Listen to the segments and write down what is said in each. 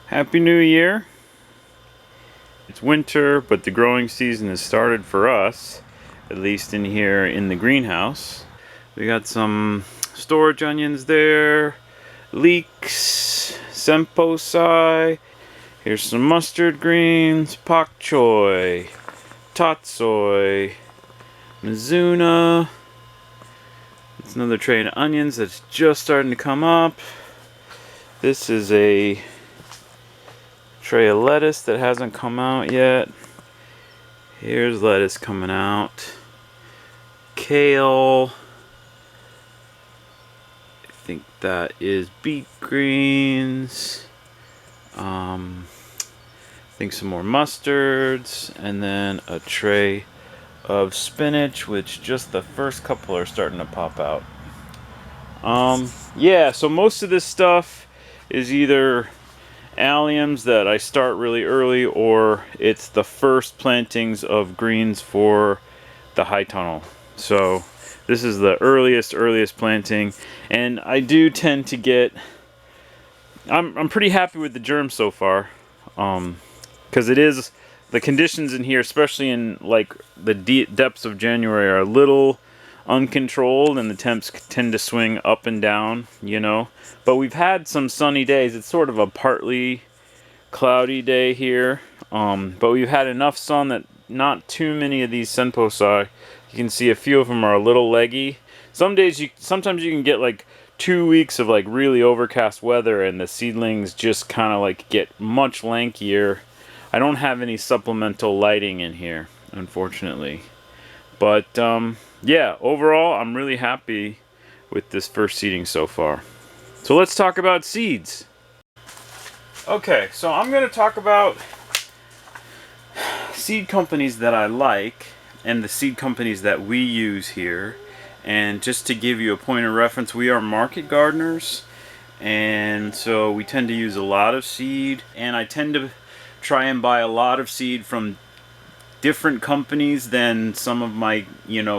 Happy New Year. It's winter, but the growing season has started for us, at least in here in the greenhouse. We got some storage onions there, leeks, semposai. Here's some mustard greens, pak choy, tatsoi, mizuna. It's another tray of onions that's just starting to come up. This is a tray of lettuce that hasn't come out yet. Here's lettuce coming out. Kale. I think that is beet greens. I think some more mustards, and then a tray of spinach, which just the first couple are starting to pop out. Yeah, so most of this stuff is either alliums that I start really early, or it's the first plantings of greens for the high tunnel. So this is the earliest planting, and I do tend to get, I'm pretty happy with the germ so far, because it is, the conditions in here, especially in like the depths of January, are a little uncontrolled, and the temps tend to swing up and down, you know. But we've had some sunny days. It's sort of a partly cloudy day here, but we've had enough sun that not too many of these senposai, you can see a few of them are a little leggy. Sometimes you can get like 2 weeks of like really overcast weather, and the seedlings just kind of like get much lankier. I don't have any supplemental lighting in here, unfortunately. But yeah, overall, I'm really happy with this first seeding so far. So let's talk about seeds. Okay, so I'm going to talk about seed companies that I like and the seed companies that we use here. And just to give you a point of reference, we are market gardeners, and so we tend to use a lot of seed, and I tend to try and buy a lot of seed from different companies than some of my,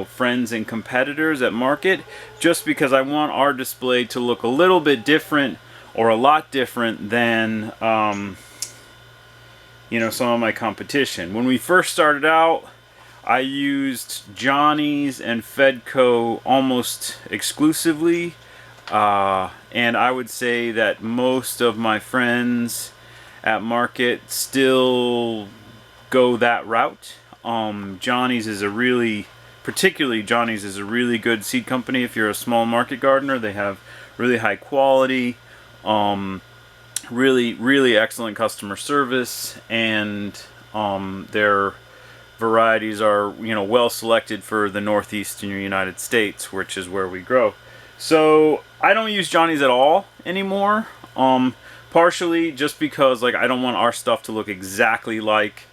friends and competitors at market, just because I want our display to look a little bit different, or a lot different than some of my competition. When we first started out, I used Johnny's and Fedco almost exclusively, and I would say that most of my friends at market still go that route. Johnny's is particularly Johnny's is a really good seed company if you're a small market gardener. They have really high quality, really excellent customer service, and their varieties are well selected for the northeastern United States, which is where we grow. So I don't use Johnny's at all anymore, partially just because I don't want our stuff to look exactly like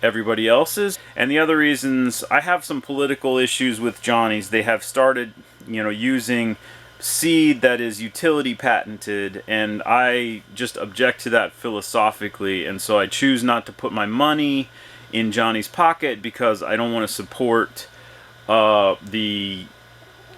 everybody else's, and the other reasons, I have some political issues with Johnny's. They have started using seed that is utility patented, and I just object to that philosophically, and so I choose not to put my money in Johnny's pocket, because I don't want to support the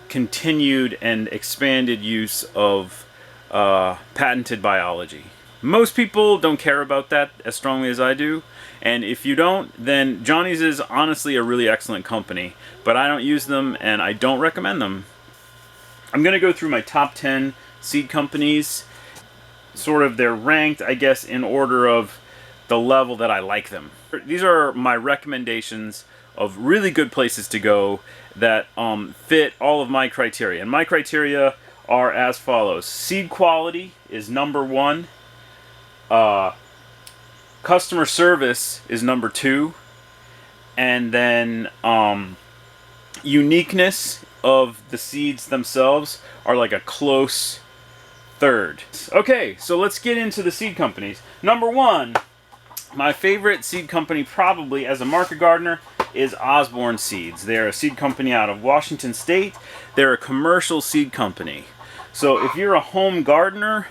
continued and expanded use of patented biology. Most people don't care about that as strongly as I do, and if you don't, then Johnny's is honestly a really excellent company, but I don't use them and I don't recommend them. I'm going to go through my top 10 seed companies. Sort of, they're ranked, I guess, in order of the level that I like them. These are my recommendations of really good places to go that fit all of my criteria. And my criteria are as follows. Seed quality is number 1. Customer service is number 2. And then uniqueness of the seeds themselves are like a close third. Okay, so let's get into the seed companies. Number 1, my favorite seed company probably as a market gardener is Osborne Seeds. They're a seed company out of Washington State. They're a commercial seed company. So if you're a home gardener,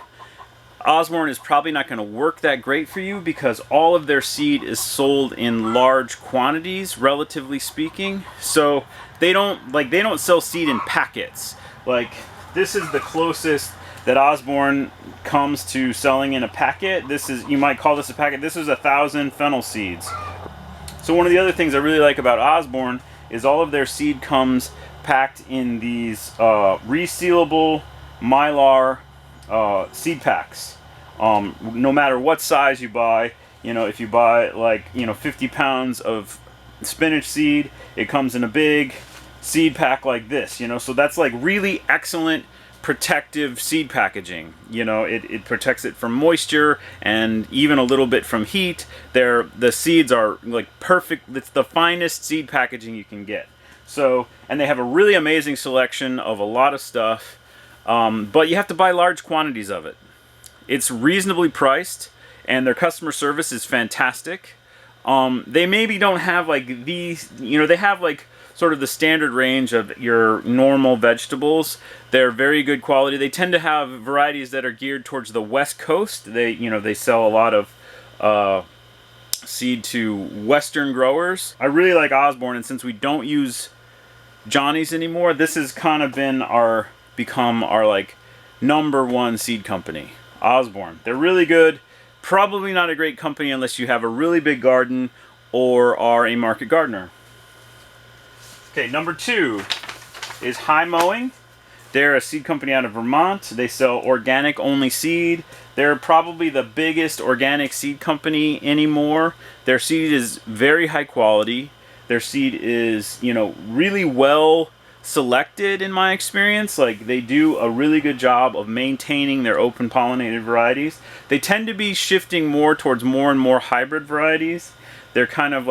Osborne is probably not going to work that great for you, because all of their seed is sold in large quantities, relatively speaking. So they don't sell seed in packets. Like, this is the closest that Osborne comes to selling in a packet. This is, you might call this a packet. This is 1,000 fennel seeds. So one of the other things I really like about Osborne is all of their seed comes packed in these resealable Mylar seed packs. No matter what size you buy, if you buy like 50 pounds of spinach seed, it comes in a big seed pack like this. So that's like really excellent protective seed packaging. It protects it from moisture and even a little bit from heat. The seeds are like perfect. It's the finest seed packaging you can get. So, and they have a really amazing selection of a lot of stuff, but you have to buy large quantities of it. It's reasonably priced, and their customer service is fantastic. They maybe don't have like these, they have like sort of the standard range of your normal vegetables. They're very good quality. They tend to have varieties that are geared towards the West Coast. They sell a lot of seed to Western growers. I really like Osborne, and since we don't use Johnny's anymore, this has kind of become our like #1 seed company. Osborne. They're really good. Probably not a great company unless you have a really big garden or are a market gardener. Okay, number 2 is Mowing. They're a seed company out of Vermont. They sell organic only seed. They're probably the biggest organic seed company anymore. Their seed is very high quality. Their seed is, really well selected in my experience. Like, they do a really good job of maintaining their open pollinated varieties. They tend to be shifting more towards more and more hybrid varieties. They're kind of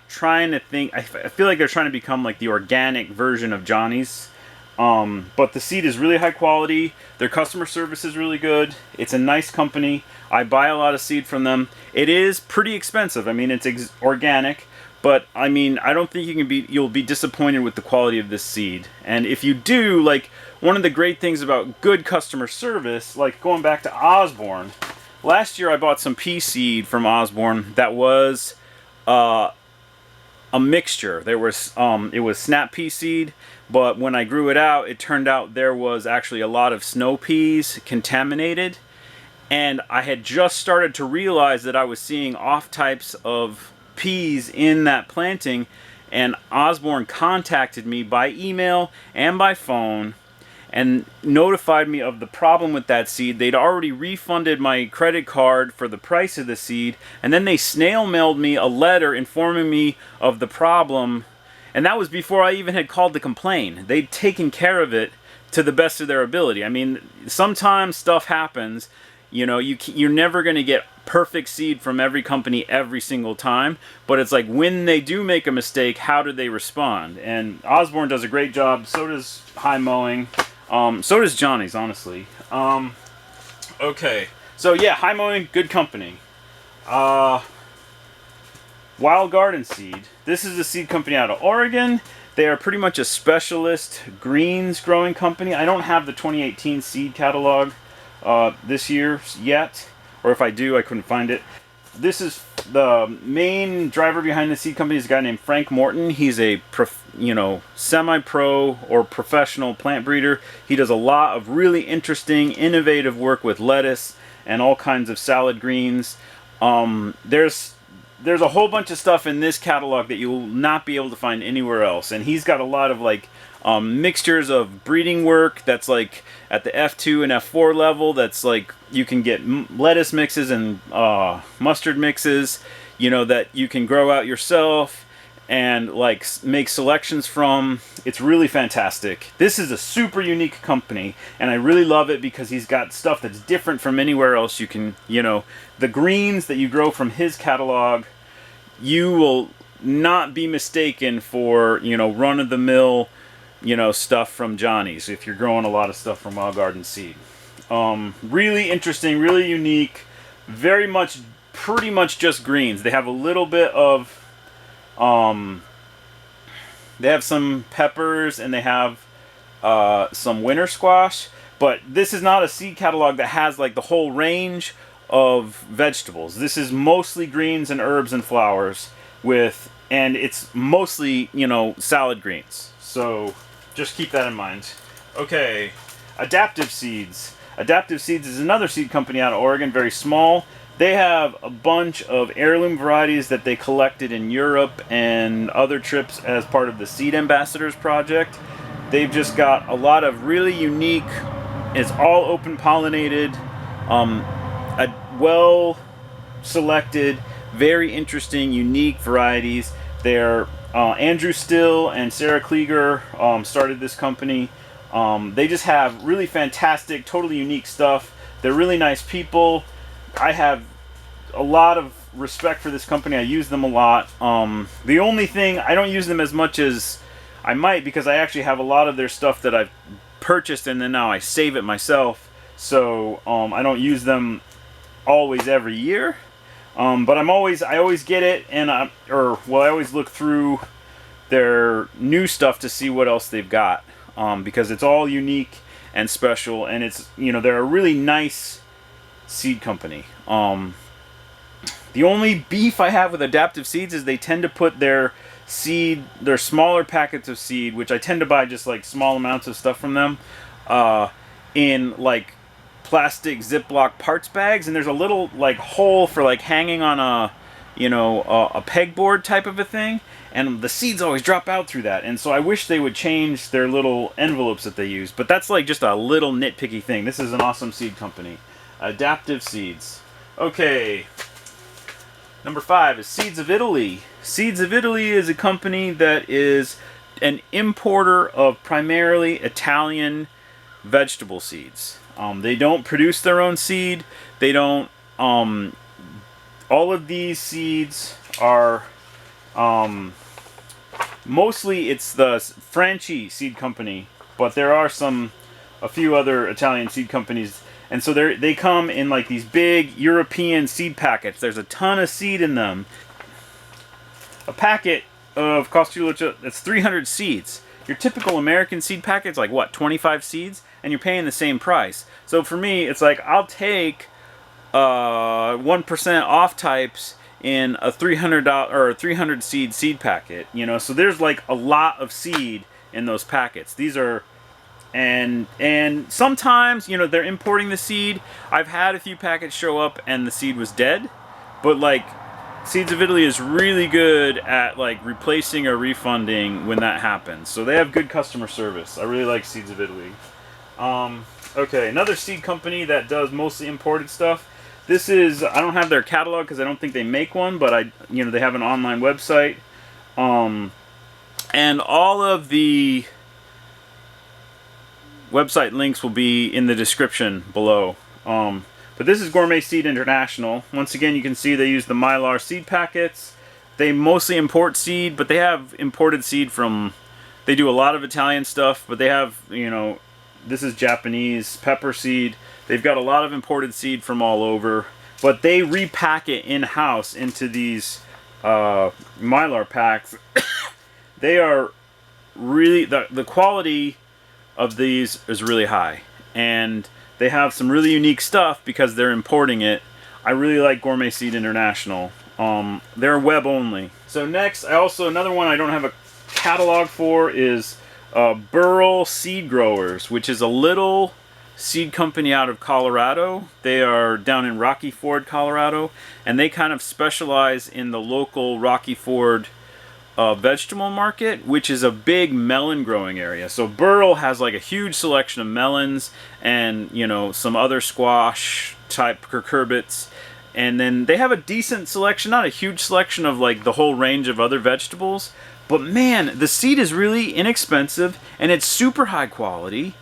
trying to think, I feel like they're trying to become like the organic version of Johnny's. But the seed is really high quality. Their customer service is really good. It's a nice company. I buy a lot of seed from them. It is pretty expensive. I mean, it's organic, but I mean, I don't think you'll be disappointed with the quality of this seed. And if you do, like, one of the great things about good customer service, like going back to Osborne, last year I bought some pea seed from Osborne that was a mixture. It was snap pea seed, but when I grew it out, it turned out there was actually a lot of snow peas contaminated, and I had just started to realize that I was seeing off types of peas in that planting, and Osborne contacted me by email and by phone and notified me of the problem with that seed. They'd already refunded my credit card for the price of the seed, and then they snail mailed me a letter informing me of the problem, and that was before I even had called to complain. They'd taken care of it to the best of their ability. I mean, sometimes stuff happens. You're never going to get perfect seed from every company every single time, but it's like when they do make a mistake, how do they respond? And Osborne does a great job. So does Mowing. So does Johnny's, honestly. Okay, so yeah, Mowing, good company. Wild Garden Seed. This is a seed company out of Oregon. They are pretty much a specialist greens growing company. I don't have the 2018 seed catalog this year yet, or if I do, I couldn't find it. This is the main driver behind the seed company is a guy named Frank Morton. He's a semi-pro or professional plant breeder. He does a lot of really interesting, innovative work with lettuce and all kinds of salad greens. There's a whole bunch of stuff in this catalog that you will not be able to find anywhere else, and he's got a lot of like mixtures of breeding work that's like at the F2 and F4 level. That's like you can get lettuce mixes and mustard mixes, that you can grow out yourself and like make selections from. It's really fantastic. This is a super unique company, and I really love it because he's got stuff that's different from anywhere else. You can, the greens that you grow from his catalog, you will not be mistaken for, run-of-the-mill, stuff from Johnny's if you're growing a lot of stuff from Wild Garden Seed. Really interesting, really unique, pretty much just greens. They have a little bit of, they have some peppers, and they have some winter squash, but this is not a seed catalog that has like the whole range of vegetables. This is mostly greens and herbs and flowers and it's mostly, salad greens. So just keep that in mind. Okay, adaptive seeds. Adaptive Seeds is another seed company out of Oregon, very small. They have a bunch of heirloom varieties that they collected in Europe and other trips as part of the Seed Ambassadors project. They've just got a lot of really unique, it's all open pollinated, a well selected, very interesting, unique varieties. They're Andrew Still and Sarah Klieger started this company. They just have really fantastic, totally unique stuff. They're really nice people. I have a lot of respect for this company. I use them a lot. The only thing, I don't use them as much as I might, because I actually have a lot of their stuff that I've purchased and then now I save it myself. So I don't use them always every year. But I always get it, and I always look through their new stuff to see what else they've got, because it's all unique and special, and it's, they're a really nice seed company. The only beef I have with Adaptive Seeds is they tend to put their smaller packets of seed, which I tend to buy just like small amounts of stuff from them, in like plastic Ziploc parts bags, and there's a little like hole for like hanging on a pegboard type of a thing, and the seeds always drop out through that. And so I wish they would change their little envelopes that they use, but that's like just a little nitpicky thing. This is an awesome seed company, Adaptive Seeds. Okay, number 5 is Seeds of Italy. Seeds of Italy is a company that is an importer of primarily Italian vegetable seeds. They don't produce their own seed. They don't. All of these seeds are mostly it's the Franchi seed company, but there are a few other Italian seed companies, and so they come in like these big European seed packets. There's a ton of seed in them. A packet of Costulocha, that's 300 seeds. Your typical American seed packet's like what, 25 seeds, and you're paying the same price. So for me, it's like I'll take 1% off types in a $300 or 300 seed packet. So there's like a lot of seed in those packets. These are, and sometimes they're importing the seed. I've had a few packets show up and the seed was dead, but like Seeds of Italy is really good at like replacing or refunding when that happens. So they have good customer service. I really like Seeds of Italy. Okay, another seed company that does mostly imported stuff. This is, I don't have their catalog because I don't think they make one, but they have an online website. And all of the website links will be in the description below. But this is Gourmet Seed International. Once again, you can see they use the Mylar seed packets. They mostly import seed, but they have imported seed from, they do a lot of Italian stuff, but they have, this is Japanese pepper seed. They've got a lot of imported seed from all over, but they repack it in-house into these Mylar packs. They are really, the quality of these is really high, and they have some really unique stuff because they're importing it. I really like Gourmet Seed International. They're web only. So next, another one I don't have a catalog for is Burl Seed Growers, which is a little seed company out of Colorado. They are down in Rocky Ford, Colorado, and they kind of specialize in the local Rocky Ford vegetable market, which is a big melon growing area. So Burl has like a huge selection of melons and some other squash type cucurbits, and then they have a decent selection, not a huge selection of like the whole range of other vegetables, but man, the seed is really inexpensive and it's super high quality.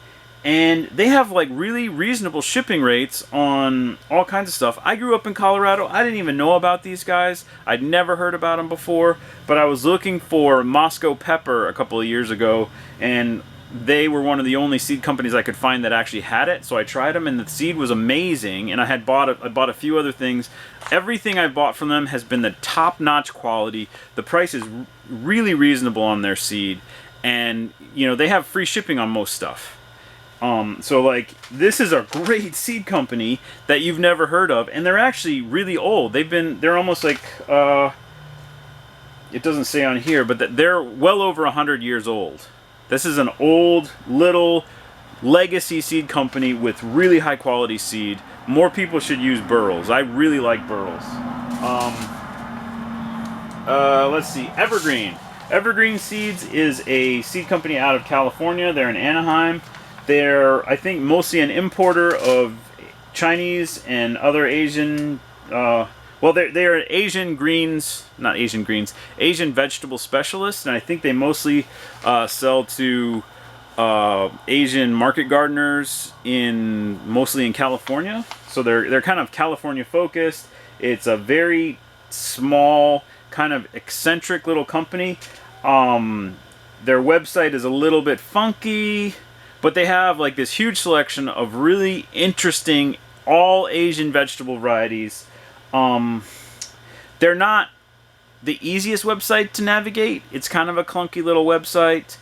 And they have like really reasonable shipping rates on all kinds of stuff. I grew up in Colorado. I didn't even know about these guys. I'd never heard about them before. But I was looking for Moscow pepper a couple of years ago, and they were one of the only seed companies I could find that actually had it. So I tried them, and the seed was amazing. And I bought a few other things. Everything I bought from them has been the top-notch quality. The price is really reasonable on their seed, and they have free shipping on most stuff. So like this is a great seed company that you've never heard of, and they're actually really old. They're almost like it doesn't say on here, but they're well over 100 years old. This is an old little legacy seed company with really high quality seed. More people should use Burrells. I really like Burrells. Let's see, Evergreen. Evergreen Seeds is a seed company out of California. They're in Anaheim. They're, I think, mostly an importer of Chinese and other Asian, well, they're Asian greens, not Asian greens, Asian vegetable specialists, and I think they mostly sell to Asian market gardeners mostly in California. So they're kind of California focused. It's a very small, kind of eccentric little company. Their website is a little bit funky, but they have like this huge selection of really interesting all Asian vegetable varieties. They're not the easiest website to navigate. It's kind of a clunky little website.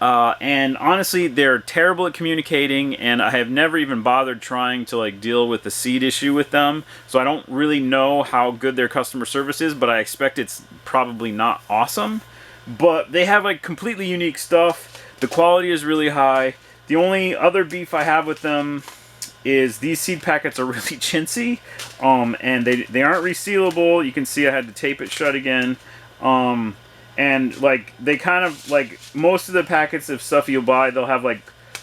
And honestly, they're terrible at communicating, and I have never even bothered trying to like deal with the seed issue with them. So I don't really know how good their customer service is, but I expect it's probably not awesome. But they have like completely unique stuff. The quality is really high. The only other beef I have with them is these seed packets are really chintzy, and they aren't resealable. You can see I had to tape it shut again. And like they kind of like most of the packets of stuff you'll buy, they'll have like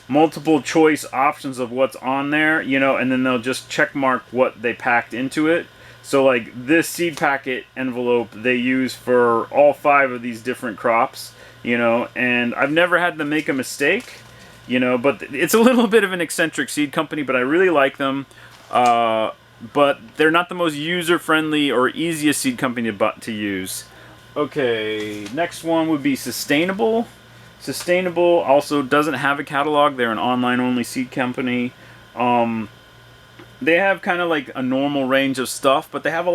multiple choice options of what's on there, you know, and then they'll just check mark what they packed into it. So like this seed packet envelope they use for all 5 of these different crops, you know, and I've never had them make a mistake, you know, but it's a little bit of an eccentric seed company, but I really like them. But they're not the most user-friendly or easiest seed company to use. Okay, next one would be Sustainable. Sustainable also doesn't have a catalog. They're an online-only seed company. They have kind of like a normal range of stuff, but they have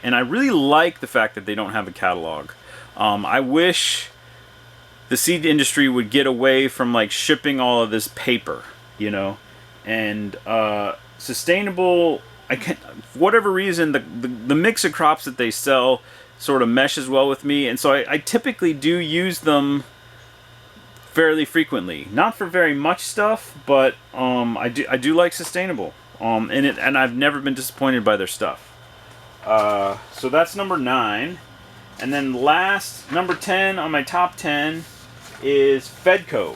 and I really like the fact that they don't have a catalog. I wish the seed industry would get away from like shipping all of this paper, you know. And Sustainable, for whatever reason, the mix of crops that they sell sort of meshes well with me, and so I typically do use them fairly frequently. Not for very much stuff, but I do like Sustainable, and I've never been disappointed by their stuff. So that's number 9, and then last, number 10 on my top 10 is Fedco,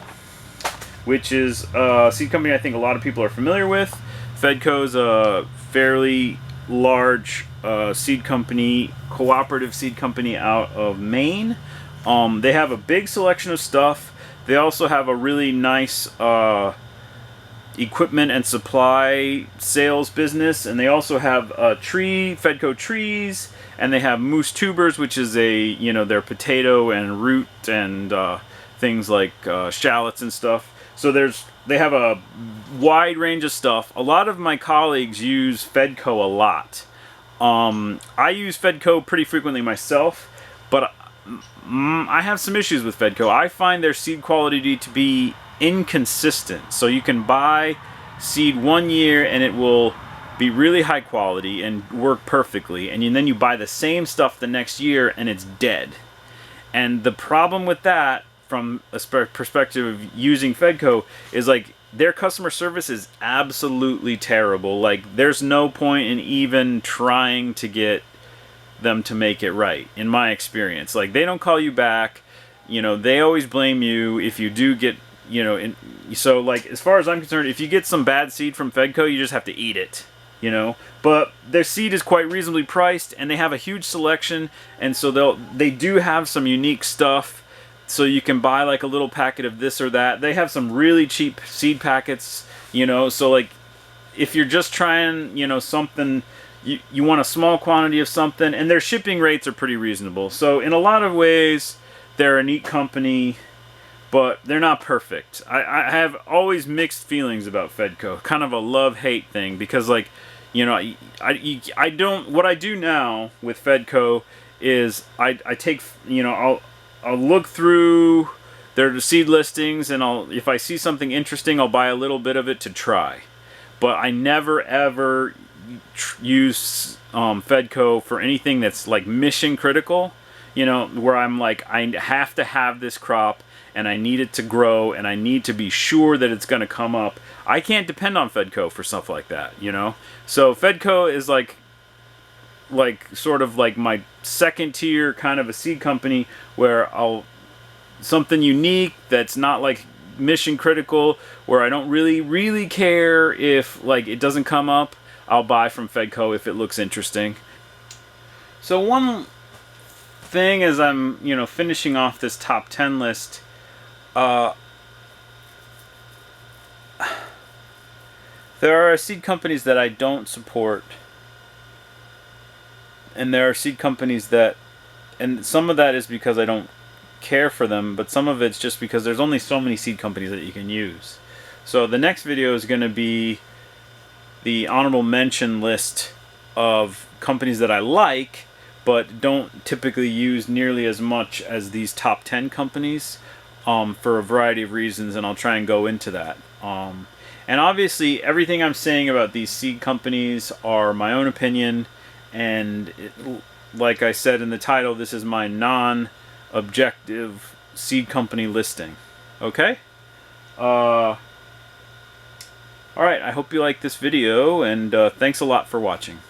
which is a seed company I think a lot of people are familiar with. Fedco is a fairly large seed company, cooperative seed company out of Maine. They have a big selection of stuff. They also have a really nice equipment and supply sales business, and they also have Fedco trees, and they have moose tubers, which is their potato and root and things like shallots and stuff. So they have a wide range of stuff. A lot of my colleagues use Fedco a lot. I use Fedco pretty frequently myself, but I have some issues with Fedco. I find their seed quality to be inconsistent. So you can buy seed one year and it will be really high quality and work perfectly, and then you buy the same stuff the next year and it's dead. And the problem with that, from a perspective of using Fedco, is like their customer service is absolutely terrible. Like there's no point in even trying to get them to make it right, in my experience. Like they don't call you back, you know, they always blame you if you do get, you know, so like as far as I'm concerned, if you get some bad seed from Fedco, you just have to eat it, you know. But their seed is quite reasonably priced, and they have a huge selection, and so they do have some unique stuff. So you can buy like a little packet of this or that. They have some really cheap seed packets, you know. So like if you're just trying, you know, something, you want a small quantity of something, and their shipping rates are pretty reasonable. So in a lot of ways, they're a neat company, but they're not perfect. I have always mixed feelings about Fedco, kind of a love-hate thing, because like, you know, I don't, what I do now with Fedco is I take, you know, I'll look through their seed listings, and if I see something interesting, I'll buy a little bit of it to try. But I never ever use Fedco for anything that's like mission critical, you know, where I'm like, I have to have this crop, and I need it to grow, and I need to be sure that it's going to come up, I can't depend on Fedco for stuff like that, you know? So Fedco is like sort of like my second tier kind of a seed company where I'll something unique that's not like mission critical, where I don't really care if like it doesn't come up, I'll buy from Fedco if it looks interesting. So one thing as I'm, you know, finishing off this top 10 list, there are seed companies that I don't support, and there are seed companies that, and some of that is because I don't care for them, but some of it's just because there's only so many seed companies that you can use. So the next video is going to be the honorable mention list of companies that I like but don't typically use nearly as much as these top 10 companies, for a variety of reasons, and I'll try and go into that. And obviously everything I'm saying about these seed companies are my own opinion, and like I said in the title, this is my non-objective seed company listing. Okay? Alright, I hope you like this video, and thanks a lot for watching.